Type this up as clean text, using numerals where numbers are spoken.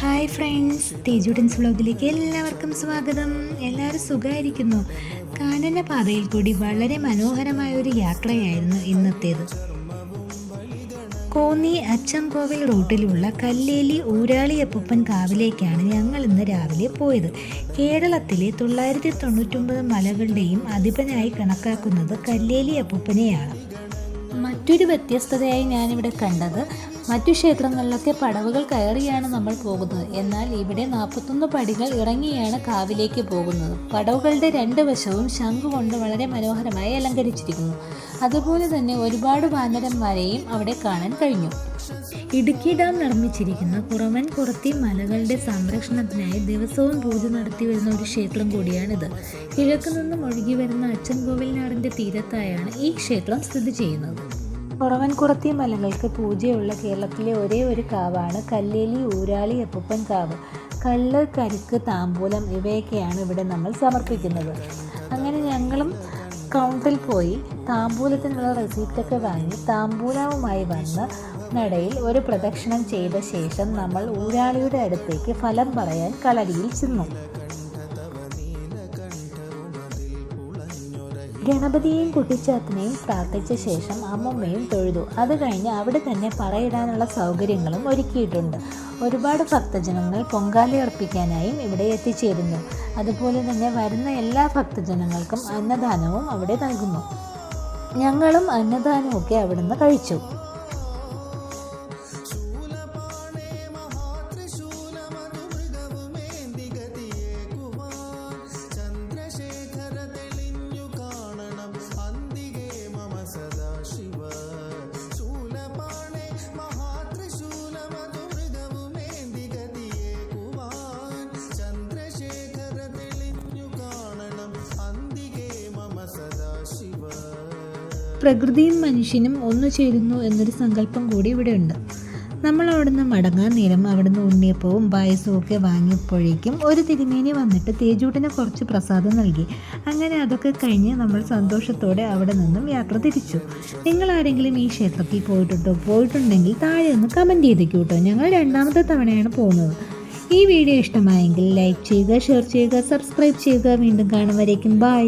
Hi friends, തേജുഡൻസ് വ്ലോഗിലേക്ക് എല്ലാവർക്കും സ്വാഗതം. എല്ലാവരും സുഖമായിരിക്കുന്നു. കാനനപാതയിൽ കൂടി വളരെ മനോഹരമായ ഒരു യാത്രയായിരുന്നു ഇന്നത്തേത്. കോന്നി അച്ചൻകോവിൽ റൂട്ടിലുള്ള കല്ലേലി ഊരാളി അപ്പൂപ്പൻ കാവിലേക്കാണ് ഞങ്ങൾ ഇന്ന് രാവിലെ പോയത്. കേരളത്തിലെ 999 മലകളുടെയും അധിപനായി കണക്കാക്കുന്നത് കല്ലേലി അപ്പൂപ്പനെയാണ്. മറ്റൊരു വ്യത്യസ്തതയായി ഞാനിവിടെ കണ്ടത്, മറ്റു ക്ഷേത്രങ്ങളിലൊക്കെ പടവുകൾ കയറിയാണ് നമ്മൾ പോകുന്നത്. എന്നാൽ ഇവിടെ 41 പടികൾ ഇറങ്ങിയാണ് കാവിലേക്ക് പോകുന്നത്. പടവുകളുടെ 2 വശവും ശംഖു കൊണ്ട് വളരെ മനോഹരമായി അലങ്കരിച്ചിരിക്കുന്നു. അതുപോലെ തന്നെ ഒരുപാട് വാനരന്മാരെയും അവിടെ കാണാൻ കഴിഞ്ഞു. ഇടുക്കി ഡാം നിർമ്മിച്ചിരിക്കുന്ന കുറവൻ കുറത്തി മലകളുടെ സംരക്ഷണത്തിനായി ദിവസവും പൂജ നടത്തി വരുന്ന ഒരു ക്ഷേത്രം കൂടിയാണിത്. കിഴക്ക് നിന്നും ഒഴുകി വരുന്ന അച്ചൻകോവിൽ നാടിൻ്റെ തീരത്തായാണ് ഈ ക്ഷേത്രം സ്ഥിതി ചെയ്യുന്നത്. കുറവൻകുറത്തി മലകൾക്ക് പൂജയുള്ള കേരളത്തിലെ ഒരേ ഒരു കാവാണ് കല്ലേലി ഊരാളി അപ്പൂപ്പൻ കാവ്. കള്ള്, കരിക്ക്, താമ്പൂലം ഇവയൊക്കെയാണ് ഇവിടെ നമ്മൾ സമർപ്പിക്കുന്നത്. അങ്ങനെ ഞങ്ങളും കൗണ്ടിൽ പോയി താമ്പൂലത്തിനുള്ള റെസിപ്റ്റൊക്കെ വാങ്ങി താമ്പൂലവുമായി വന്ന് നടയിൽ ഒരു പ്രദക്ഷിണം ചെയ്ത ശേഷം നമ്മൾ ഊരാളിയുടെ അടുത്തേക്ക് ഫലം പറയാൻ കളരിയിൽ ചെന്നു. ഗണപതിയെയും കുട്ടിച്ചാത്തനെയും പ്രാർത്ഥിച്ച ശേഷം അമ്മമ്മയും തൊഴുതു. അത് കഴിഞ്ഞ് അവിടെ തന്നെ പറയിടാനുള്ള സൗകര്യങ്ങളും ഒരുക്കിയിട്ടുണ്ട്. ഒരുപാട് ഭക്തജനങ്ങൾ പൊങ്കാലയർപ്പിക്കാനായും ഇവിടെ എത്തിച്ചേരുന്നു. അതുപോലെ തന്നെ വരുന്ന എല്ലാ ഭക്തജനങ്ങൾക്കും അന്നദാനവും അവിടെ നൽകുന്നു. ഞങ്ങളും അന്നദാനമൊക്കെ അവിടുന്ന് കഴിച്ചു. പ്രകൃതിയും മനുഷ്യനും ഒന്നു ചേരുന്നു എന്നൊരു സങ്കല്പം കൂടി ഇവിടെയുണ്ട്. നമ്മൾ അവിടുന്ന് മടങ്ങാൻ നേരം അവിടുന്ന് ഉണ്ണിയപ്പവും പായസവും ഒക്കെ വാങ്ങിയപ്പോഴേക്കും ഒരു തിരുമേനി വന്നിട്ട് തേജൂട്ടിന് കുറച്ച് പ്രസാദം നൽകി. അങ്ങനെ അതൊക്കെ കഴിഞ്ഞ് നമ്മൾ സന്തോഷത്തോടെ അവിടെ നിന്നും യാത്ര തിരിച്ചു. നിങ്ങൾ ആരെങ്കിലും ഈ ക്ഷേത്രത്തിൽ പോയിട്ടുണ്ടെങ്കിൽ താഴെ ഒന്ന് കമൻറ്റ് ചെയ്തേക്കൂ കേട്ടോ. ഞങ്ങൾ 2ാമത്തെ തവണയാണ് പോകുന്നത്. ഈ വീഡിയോ ഇഷ്ടമായെങ്കിൽ ലൈക്ക് ചെയ്യുക, ഷെയർ ചെയ്യുക, സബ്സ്ക്രൈബ് ചെയ്യുക. വീണ്ടും കാണും വരേക്കും ബൈ.